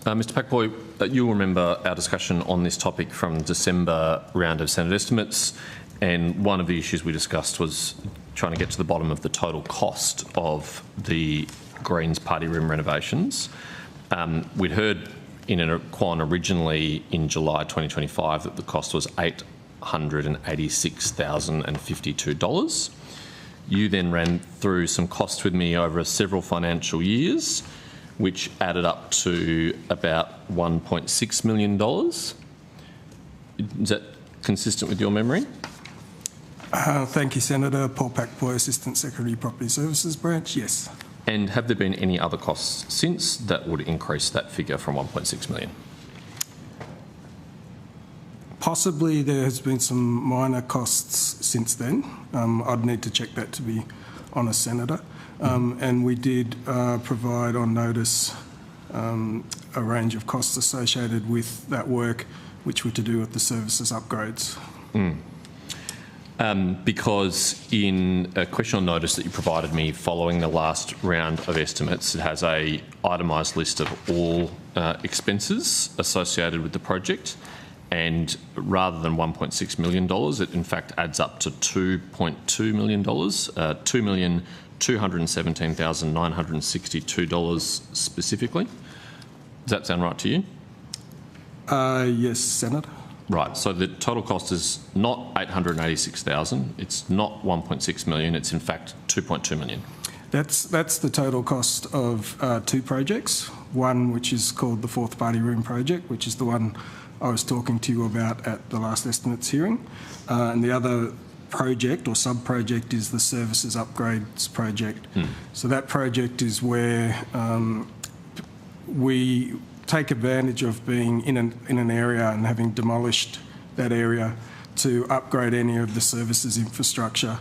Mr Packboy, you'll remember our discussion on this topic from December round of Senate estimates, and one of the issues we discussed was trying to get to the bottom of the total cost of the Greens party room renovations. We'd heard in a Quan originally in July 2025 that the cost was $886,052. You then ran through some costs with me over several financial years, which added up to about $1.6 million. Is that consistent with your memory? Thank you, Senator. Paul Packboy, Assistant Secretary, Property Services Branch. Yes. And have there been any other costs since that would increase that figure from 1.6 million? Possibly there has been some minor costs since then. I'd need to check that, to be honest, Senator. And we did provide on notice a range of costs associated with that work, which were to do with the services upgrades. Because in a question on notice that you provided me following the last round of estimates, it has a itemised list of all expenses associated with the project, and rather than $1.6 million, it in fact adds up to $2.2 million, $2,217,962 specifically. Does that sound right to you? Yes, Senator. Right, so the total cost is not $886,000, it's not $1.6 million, it's in fact $2.2 million. That's the total cost of two projects. One which is called the Fourth Party Room Project, which is the one I was talking to you about at the last estimates hearing. And the other project or sub-project is the Services Upgrades Project. So that project is where we take advantage of being in an area and having demolished that area to upgrade any of the services infrastructure.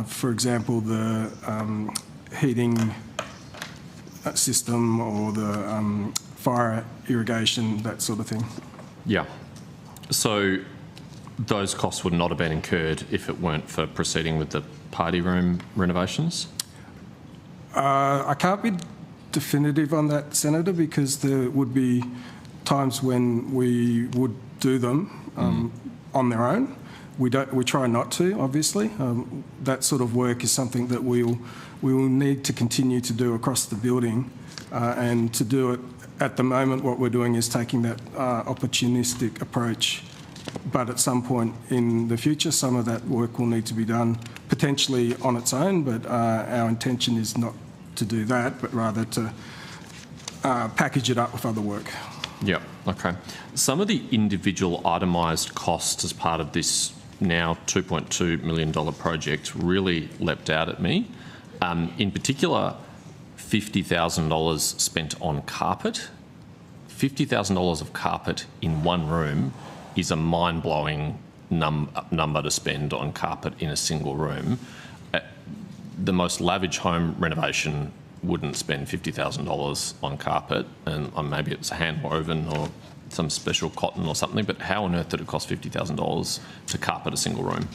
For example, the heating system or the fire irrigation, that sort of thing. Yeah. So those costs would not have been incurred if it weren't for proceeding with the party room renovations? I can't be definitive on that, Senator, because there would be times when we would do them on their own. We try not to, obviously. That sort of work is something that we will need to continue to do across the building, and to do it at the moment, what we're doing is taking that opportunistic approach. But at some point in the future, some of that work will need to be done potentially on its own, but our intention is not to do that, but rather to package it up with other work. Yeah, okay. Some of the individual itemised costs as part of this now $2.2 million project really leapt out at me. In particular, $50,000 spent on carpet. $50,000 of carpet in one room is a mind-blowing number to spend on carpet in a single room. The most lavish home renovation wouldn't spend $50,000 on carpet, and maybe it's hand woven or some special cotton or something, but how on earth did it cost $50,000 to carpet a single room?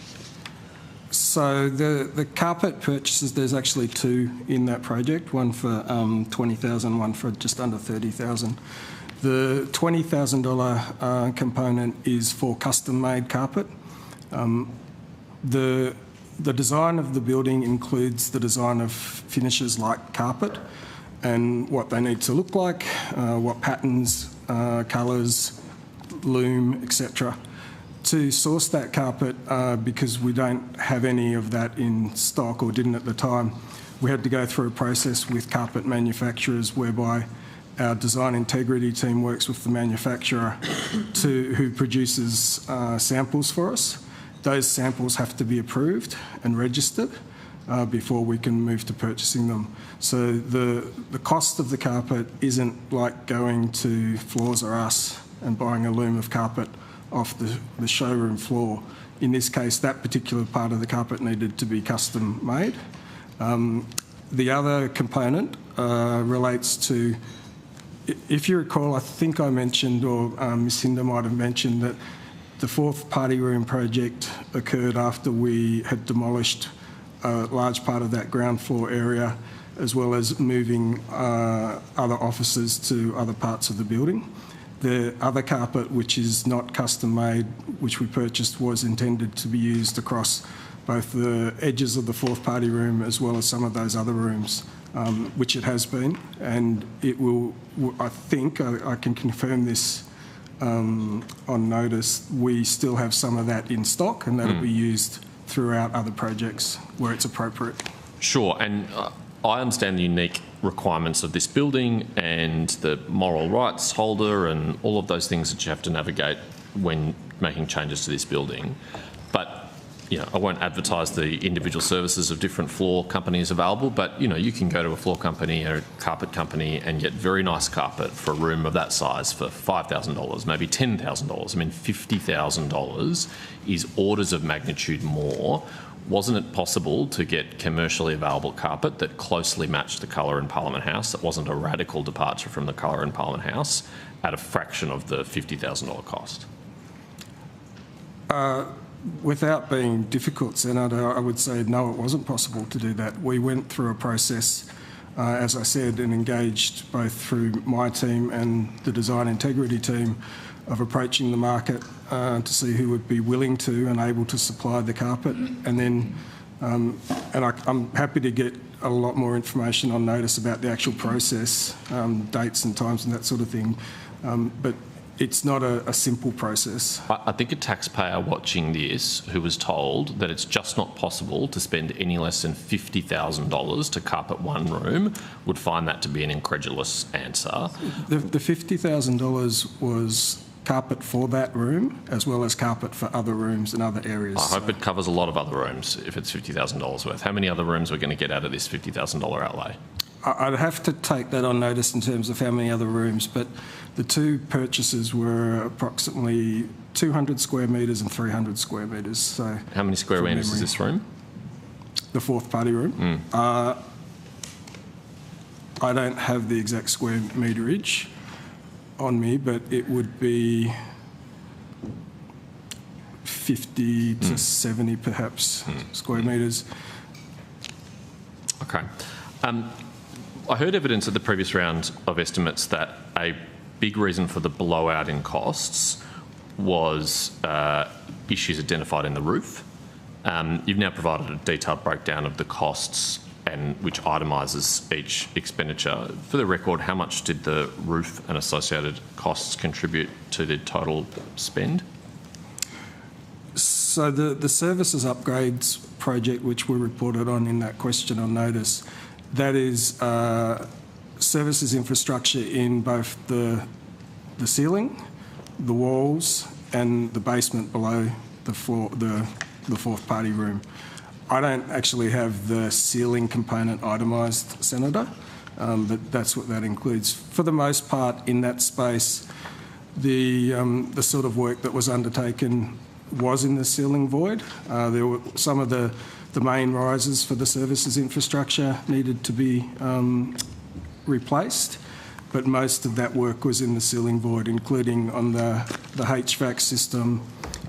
So the carpet purchases, there's actually two in that project, one for $20,000, one for just under $30,000. The $20,000 component is for custom-made carpet. The design of the building includes the design of finishes like carpet and what they need to look like, what patterns, colours, loom, etc. To source that carpet, because we don't have any of that in stock or didn't at the time, we had to go through a process with carpet manufacturers whereby our design integrity team works with the manufacturer who produces samples for us. Those samples have to be approved and registered before we can move to purchasing them. So the cost of the carpet isn't like going to Floors or Us and buying a loom of carpet off the showroom floor. In this case, that particular part of the carpet needed to be custom made. The other component relates to, if you recall, I think I mentioned, or Ms. Hinder might have mentioned, that The fourth party room project occurred after we had demolished a large part of that ground floor area, as well as moving other offices to other parts of the building. The other carpet, which is not custom made, which we purchased, was intended to be used across both the edges of the fourth party room as well as some of those other rooms, which it has been. And it will, I think, I can confirm this on notice, we still have some of that in stock, and that'll be used throughout other projects where it's appropriate. Sure, and I understand the unique requirements of this building and the moral rights holder and all of those things that you have to navigate when making changes to this building. But, you know, I won't advertise the individual services of different floor companies available, but, you know, you can go to a floor company or a carpet company and get very nice carpet for a room of that size for $5,000, maybe $10,000. I mean, $50,000 is orders of magnitude more. Wasn't it possible to get commercially available carpet that closely matched the colour in Parliament House, that wasn't a radical departure from the colour in Parliament House, at a fraction of the $50,000 cost? Without being difficult, Senator, I would say no, it wasn't possible to do that. We went through a process, as I said, and engaged both through my team and the design integrity team of approaching the market to see who would be willing to and able to supply the carpet. And then, I'm happy to get a lot more information on notice about the actual process, dates and times and that sort of thing. But it's not a simple process. I think a taxpayer watching this who was told that it's just not possible to spend any less than $50,000 to carpet one room would find that to be an incredulous answer. The $50,000 was carpet for that room as well as carpet for other rooms and other areas. I hope it covers a lot of other rooms if it's $50,000 worth. How many other rooms are we going to get out of this $50,000 outlay? I'd have to take that on notice in terms of how many other rooms, but the two purchases were approximately 200 square metres and 300 square metres. So how many square metres is this room? The fourth party room. I don't have the exact square meterage on me, but it would be 50 to 70 perhaps square metres. Okay. I heard evidence at the previous round of estimates that a big reason for the blowout in costs was issues identified in the roof. You've now provided a detailed breakdown of the costs and which itemises each expenditure. For the record, how much did the roof and associated costs contribute to the total spend? So the services upgrades project, which we reported on in that question on notice, that is services infrastructure in both the ceiling, the walls, and the basement below the floor, the fourth party room. I don't actually have the ceiling component itemised, Senator, but that's what that includes. For the most part, in that space, the sort of work that was undertaken was in the ceiling void. There were some of the main risers for the services infrastructure needed to be replaced, but most of that work was in the ceiling void, including on the HVAC system,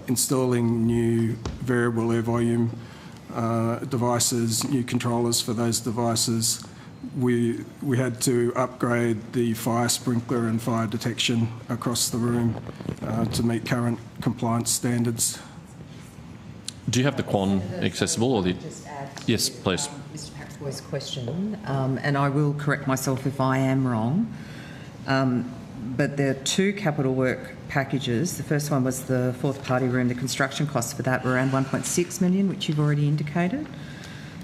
installing new variable air volume devices, new controllers for those devices. We had to upgrade the fire sprinkler and fire detection across the room to meet current compliance standards. Do you have the Quan accessible? Or the... Just add to, yes, please. Mr Paxboy's question, and I will correct myself if I am wrong, but there are two capital work packages. The first one was the fourth party room. The construction costs for that were around $1.6 million, which you've already indicated.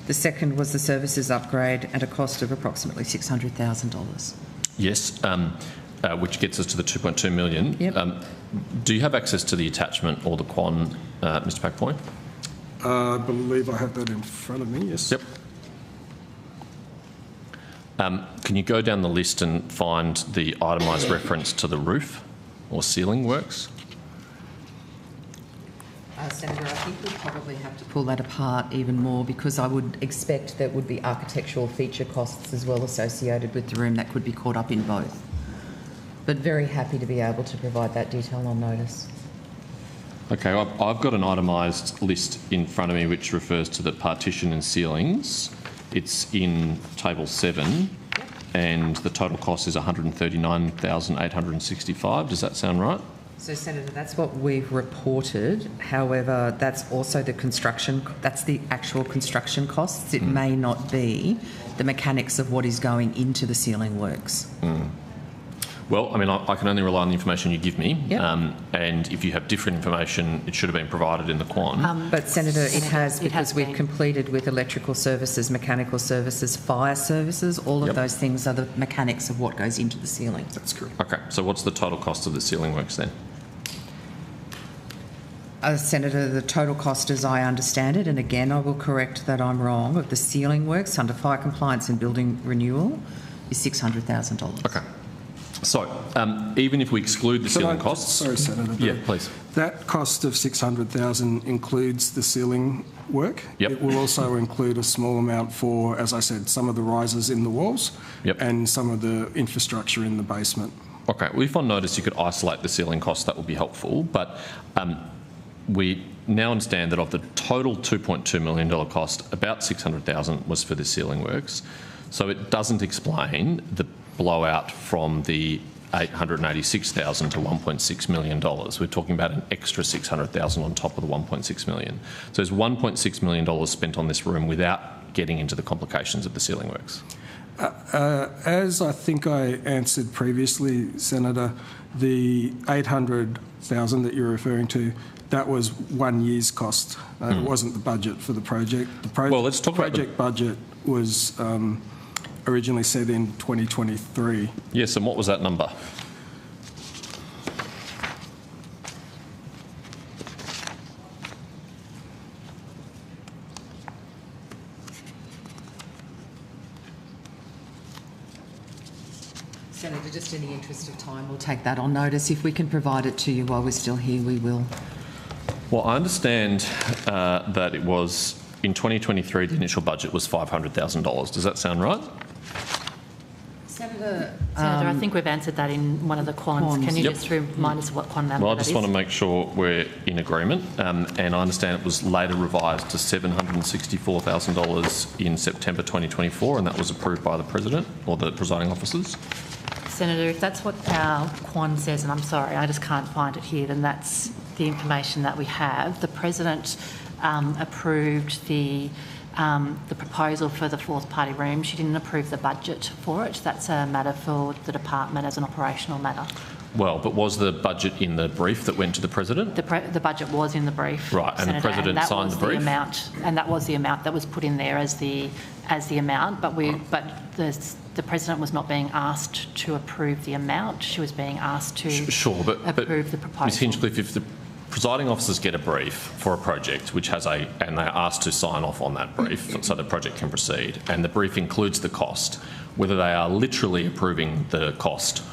The second was the services upgrade at a cost of approximately $600,000. Yes, which gets us to the $2.2 million. Yep. Do you have access to the attachment or the Quan, Mr Paxboy? I believe I have that in front of me, yes. Yep. Can you go down the list and find the itemised reference to the roof or ceiling works? Senator, I think we'd probably have to pull that apart even more, because I would expect there would be architectural feature costs as well associated with the room that could be caught up in both. But very happy to be able to provide that detail on notice. Okay, I've got an itemised list in front of me which refers to the partition and ceilings. It's in table 7 and the total cost is $139,865. Does that sound right? So, Senator, that's what we've reported. However, that's also the construction, that's the actual construction costs. It may not be the mechanics of what is going into the ceiling works. Well, I mean, I can only rely on the information you give me. Yep. And if you have different information, it should have been provided in the Quan. But, Senator, it has, because we've been. completed with electrical services, mechanical services, fire services, all of those things are the mechanics of what goes into the ceiling. That's correct. Okay, so what's the total cost of the ceiling works then? Senator, the total cost, as I understand it, and again I will correct that I'm wrong, of the ceiling works under fire compliance and building renewal is $600,000. Okay. So, even if we exclude the ceiling costs... Sorry, Senator. Yeah, please. That cost of $600,000 includes the ceiling work. Yep. It will also include a small amount for, as I said, some of the risers in the walls and some of the infrastructure in the basement. Okay, well, if on notice you could isolate the ceiling costs, that would be helpful. But we now understand that of the total $2.2 million cost, about $600,000 was for the ceiling works. So it doesn't explain the blowout from the $886,000 to $1.6 million. We're talking about an extra $600,000 on top of the $1.6 million. So there's $1.6 million spent on this room without getting into the complications of the ceiling works. As I think I answered previously, Senator, the $800,000 that you're referring to, that was 1 year's cost. It wasn't the budget for the project. Well, let's talk about the project budget was originally set in 2023. Yes, and what was that number? Senator, just in the interest of time, we'll take that on notice. If we can provide it to you while we're still here, we will. Well, I understand that it was, in 2023, the initial budget was $500,000. Does that sound right? Senator, Senator, I think we've answered that in one of the quants. Can you just remind us what quant number Well, I that just is? want to make sure we're in agreement. And I understand it was later revised to $764,000 in September 2024, and that was approved by the President or the presiding officers. Senator, if that's what our quan says, and I'm sorry, I just can't find it here, then that's the information that we have. The President approved the proposal for the fourth party room. She didn't approve the budget for it. That's a matter for the department as an operational matter. Well, but was the budget in the brief that went to the President? The budget was in the brief, Right, and Senator, the President and signed the brief? And that was the amount that was put in there as the amount, but the President was not being asked to approve the amount. She was being asked to approve the proposal. Ms Hinchcliffe, if the presiding officers get a brief for a project which has and they're asked to sign off on that brief so the project can proceed, and the brief includes the cost, whether they are literally approving the cost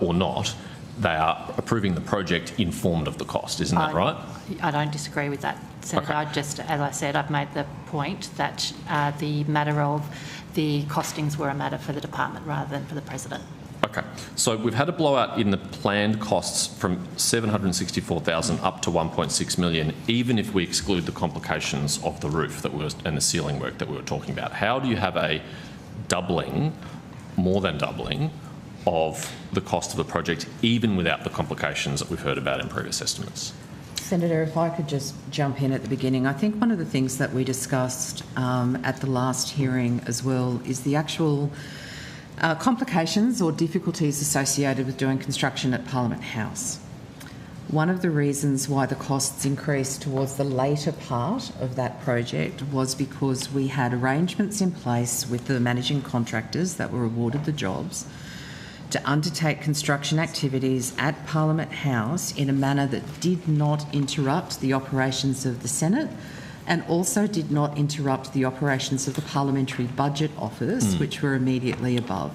or not, they are approving the project informed of the cost. Isn't that right? I don't disagree with that, Senator. Okay. As I said, I've made the point that the matter of the costings were a matter for the department rather than for the President. Okay, so we've had a blowout in the planned costs from $764,000 up to $1.6 million, even if we exclude the complications of the roof and the ceiling work that we were talking about. How do you have a doubling, more than doubling, of the cost of the project, even without the complications that we've heard about in previous estimates? Senator, if I could just jump in at the beginning. I think one of the things that we discussed at the last hearing as well is the actual complications or difficulties associated with doing construction at Parliament House. One of the reasons why the costs increased towards the later part of that project was because we had arrangements in place with the managing contractors that were awarded the jobs to undertake construction activities at Parliament House in a manner that did not interrupt the operations of the Senate and also did not interrupt the operations of the Parliamentary Budget Office, which were immediately above.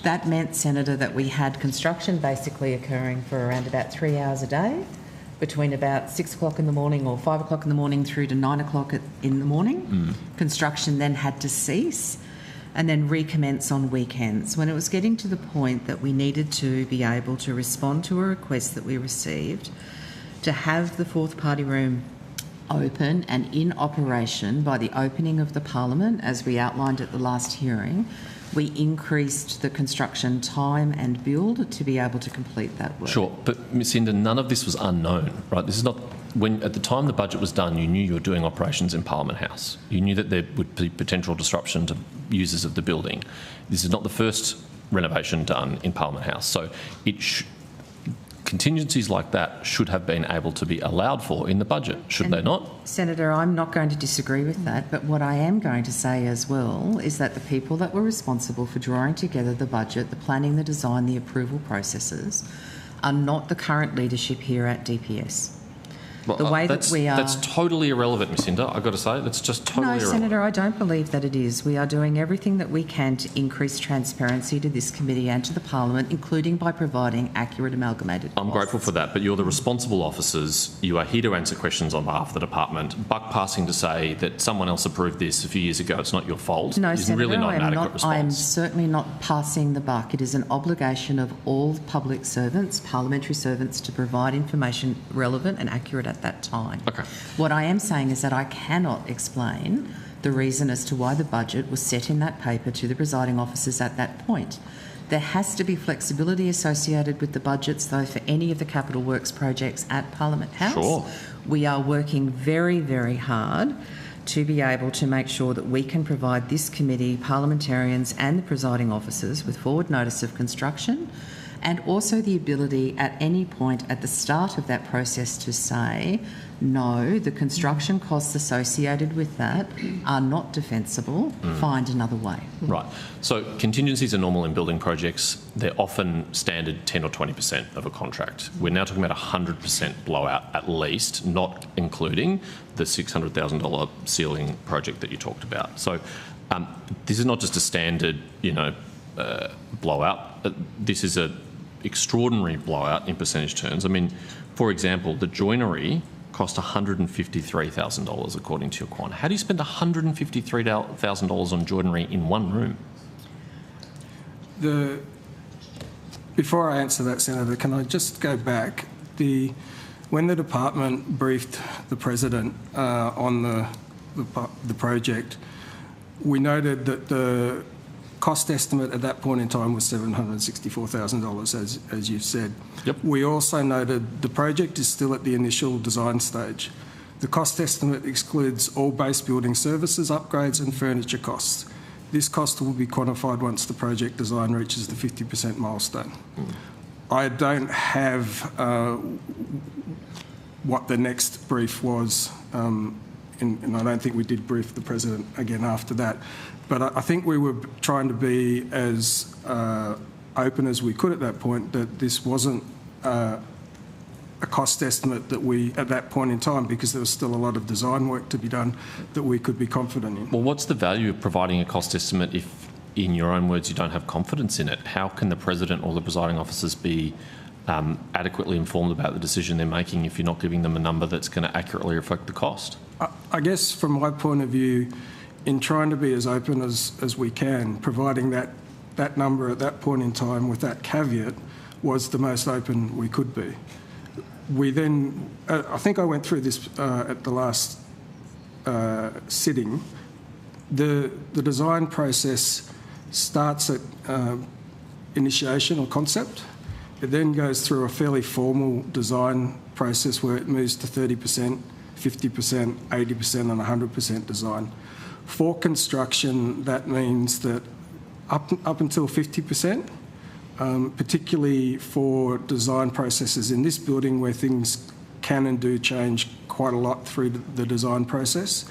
That meant, Senator, that we had construction basically occurring for around about 3 hours a day, between about 6 o'clock in the morning or 5 o'clock in the morning through to 9 o'clock in the morning. Construction then had to cease and then recommence on weekends. When it was getting to the point that we needed to be able to respond to a request that we received to have the fourth party room open and in operation by the opening of the Parliament, as we outlined at the last hearing. We increased the construction time and build to be able to complete that work. Sure, but Ms Hinder, none of this was unknown, right? This is not, when at the time the budget was done, you knew you were doing operations in Parliament House. You knew that there would be potential disruption to users of the building. This is not the first renovation done in Parliament House, so contingencies like that should have been able to be allowed for in the budget, should they not? Senator, I'm not going to disagree with that, but what I am going to say as well is that the people that were responsible for drawing together the budget, the planning, the design, the approval processes, are not the current leadership here at DPS. Well, The way that we are... That's totally irrelevant, Ms Hinder, I've got to say. That's just totally irrelevant. No, Senator, I don't believe that it is. We are doing everything that we can to increase transparency to this committee and to the Parliament, including by providing accurate amalgamated costs. I'm grateful for that, but you're the responsible officers. You are here to answer questions on behalf of the department. Buck passing to say that someone else approved this a few years ago, it's not your fault, No, is Senator, really not an adequate response. I am certainly not passing the buck. It is an obligation of all public servants, parliamentary servants, to provide information relevant and accurate at that time. Okay. What I am saying is that I cannot explain the reason as to why the budget was set in that paper to the presiding officers at that point. There has to be flexibility associated with the budgets, though, for any of the capital works projects at Parliament House. Sure. We are working very, very hard to be able to make sure that we can provide this committee, parliamentarians and the presiding officers with forward notice of construction, and also the ability at any point at the start of that process to say, no, the construction costs associated with that are not defensible, find another way. Right. So contingencies are normal in building projects. They're often standard 10 or 20% of a contract. We're now talking about 100% blowout at least, not including the $600,000 ceiling project that you talked about. So this is not just a standard, blowout. This is an extraordinary blowout in percentage terms. I mean, for example, the joinery cost $153,000 according to your quant. How do you spend $153,000 on joinery in one room? Before I answer that, Senator, can I just go back? When the department briefed the President on the project, we noted that the cost estimate at that point in time was $764,000, as you've said. Yep. We also noted the project is still at the initial design stage. The cost estimate excludes all base building services, upgrades and furniture costs. This cost will be quantified once the project design reaches the 50% milestone. I don't have what the next brief was, and I don't think we did brief the President again after that. But I think we were trying to be as open as we could at that point, that this wasn't a cost estimate that we, at that point in time, because there was still a lot of design work to be done, that we could be confident in. Well, what's the value of providing a cost estimate if, in your own words, you don't have confidence in it? How can the President or the presiding officers be adequately informed about the decision they're making if you're not giving them a number that's going to accurately reflect the cost? I guess from my point of view, in trying to be as open as we can, providing that number at that point in time with that caveat was the most open we could be. We then, I think I went through this at the last sitting. The design process starts at initiation or concept. It then goes through a fairly formal design process where it moves to 30%, 50%, 80% and 100% design. For construction, that means that up until 50%, particularly for design processes in this building where things can and do change quite a lot through the design process,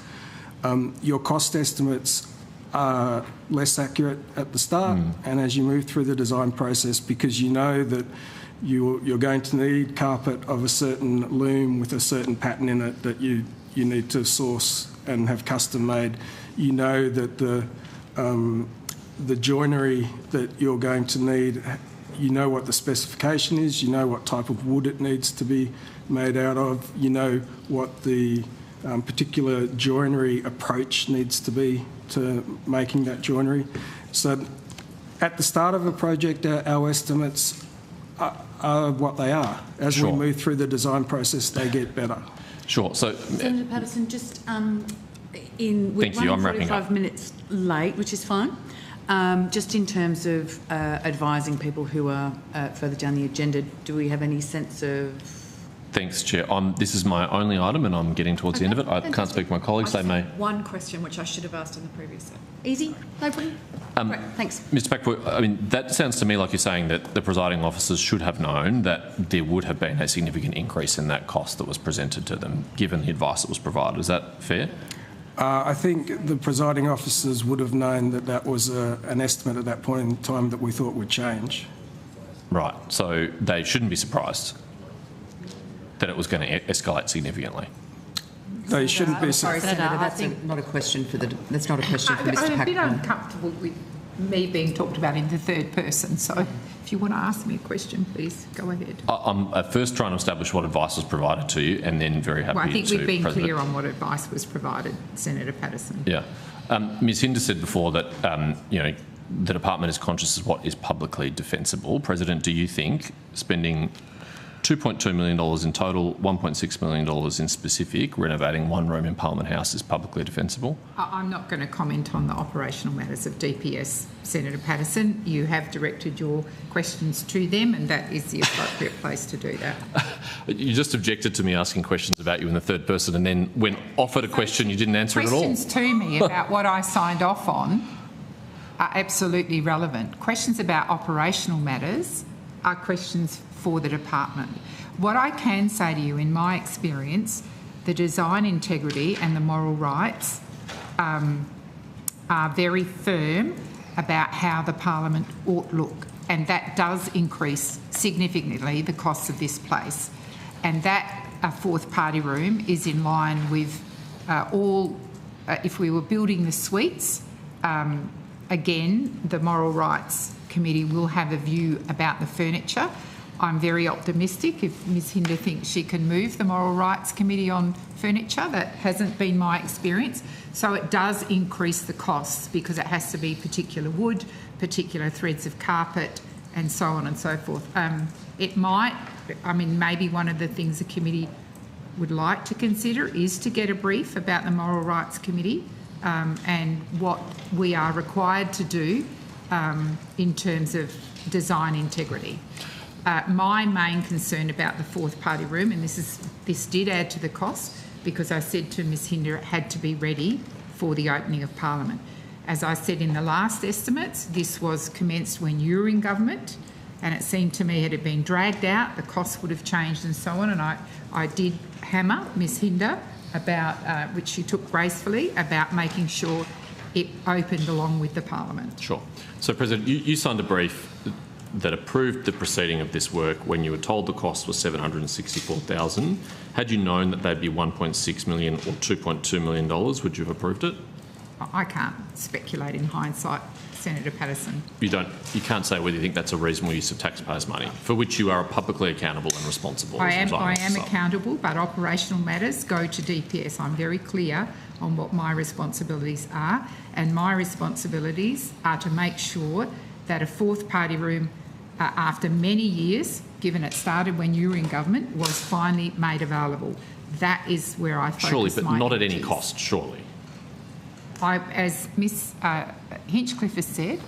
your cost estimates are less accurate at the start, and as you move through the design process, because you know that you're going to need carpet of a certain loom with a certain pattern in it that you need to source and have custom made. You know that the joinery that you're going to need, you know what the specification is, you know what type of wood it needs to be made out of, you know what the particular joinery approach needs to be to making that joinery. So at the start of a project, our estimates are what they are. As Sure. we move through the design process, they get better. Sure. So, Senator Patterson, just we're Thank you, running I'm wrapping up. 45 minutes late, which is fine. Just in terms of advising people who are further down the agenda, do we have any sense of... thanks, Chair. This is my only item and I'm getting towards the end of it. I can't speak for my colleagues. They may... One question which I should have asked in the previous... Easy? No problem? Great, thanks. Mr Packwood, I mean, that sounds to me like you're saying that the presiding officers should have known that there would have been a significant increase in that cost that was presented to them, given the advice that was provided. Is that fair? I think the presiding officers would have known that that was an estimate at that point in time that we thought would change. Right. So they shouldn't be surprised that it was going to escalate significantly. They shouldn't be... Sorry, Senator, Senator, I that's think- not a question for the... That's not a question for Mr I'm a bit Packman. uncomfortable with me being talked about in the third person, so if you want to ask me a question, please go ahead. I'm first trying to establish what advice was provided to you and then very happy Well, I think to... we've been President. clear on what advice was provided, Senator Patterson. Yeah. Ms Hinder said before that, the department is conscious of what is publicly defensible. President, do you think spending $2.2 million in total, $1.6 million in specific, renovating one room in Parliament House is publicly defensible? I'm not going to comment on the operational matters of DPS, Senator Patterson. You have directed your questions to them and that is the appropriate place to do that. You just objected to me asking questions about you in the third person and then when offered a question you didn't answer it at all. Questions to me about what I signed off on are absolutely relevant. Questions about operational matters are questions for the department. What I can say to you, in my experience, the design integrity and the moral rights are very firm about how the parliament ought look, and that does increase significantly the costs of this place. And that fourth party room is in line with if we were building the suites, again, the Moral Rights Committee will have a view about the furniture. I'm very optimistic if Ms Hinder thinks she can move the Moral Rights Committee on furniture. That hasn't been my experience. So it does increase the costs because it has to be particular wood, particular threads of carpet and so on and so forth. It might, I mean, maybe one of the things the committee would like to consider is to get a brief about the Moral Rights Committee and what we are required to do in terms of design integrity. My main concern about the fourth party room, and this did add to the cost because I said to Ms Hinder it had to be ready for the opening of Parliament. As I said in the last estimates, this was commenced when you were in government and it seemed to me had it been dragged out, the costs would have changed and so on, and I did hammer Ms Hinder about, which she took gracefully, about making sure it opened along with the Parliament. Sure. So, President, you signed a brief that approved the proceeding of this work when you were told the cost was $764,000. Had you known that they'd be $1.6 million or $2.2 million, would you have approved it? I can't speculate in hindsight, Senator Patterson. You can't say whether you think that's a reasonable use of taxpayers' money, for which you are publicly accountable and responsible. I am accountable, but operational matters go to DPS. I'm very clear on what my responsibilities are, and my responsibilities are to make sure that a fourth party room, after many years, given it started when you were in government, was finally made available. That is where I focus. Surely, but not at any energies. cost, surely. As Ms Hinchcliffe has said,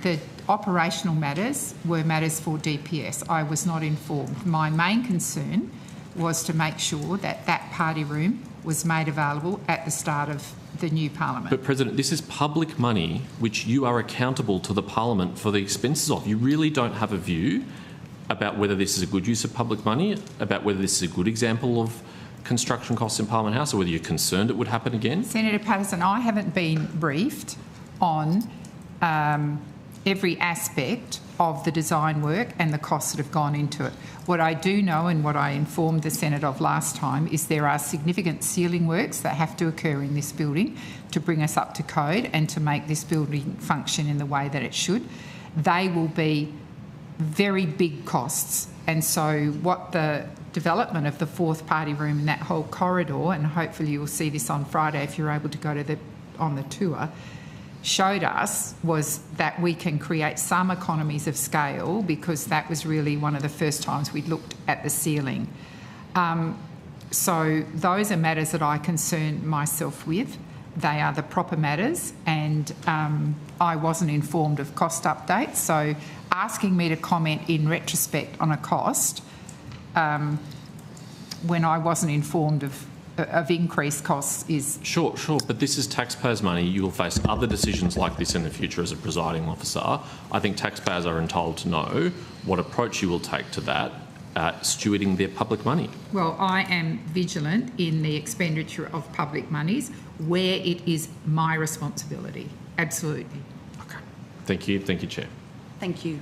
the operational matters were matters for DPS. I was not informed. My main concern was to make sure that that party room was made available at the start of the new Parliament. But, President, this is public money which you are accountable to the Parliament for the expenses of. You really don't have a view about whether this is a good use of public money, about whether this is a good example of construction costs in Parliament House, or whether you're concerned it would happen again? Senator Patterson, I haven't been briefed on every aspect of the design work and the costs that have gone into it. What I do know, and what I informed the Senate of last time, is there are significant ceiling works that have to occur in this building to bring us up to code and to make this building function in the way that it should. They will be very big costs, and so what the development of the fourth party room in that whole corridor, and hopefully you'll see this on Friday if you're able to go to on the tour, showed us was that we can create some economies of scale, because that was really one of the first times we'd looked at the ceiling. So those are matters that I concern myself with. They are the proper matters, and I wasn't informed of cost updates. So asking me to comment in retrospect on a cost when I wasn't informed of increased costs is... Sure, but this is taxpayers' money. You will face other decisions like this in the future as a presiding officer. I think taxpayers are entitled to know what approach you will take to that, stewarding their public money. Well, I am vigilant in the expenditure of public monies where it is my responsibility. Absolutely. Okay. Thank you, Chair. Thank you.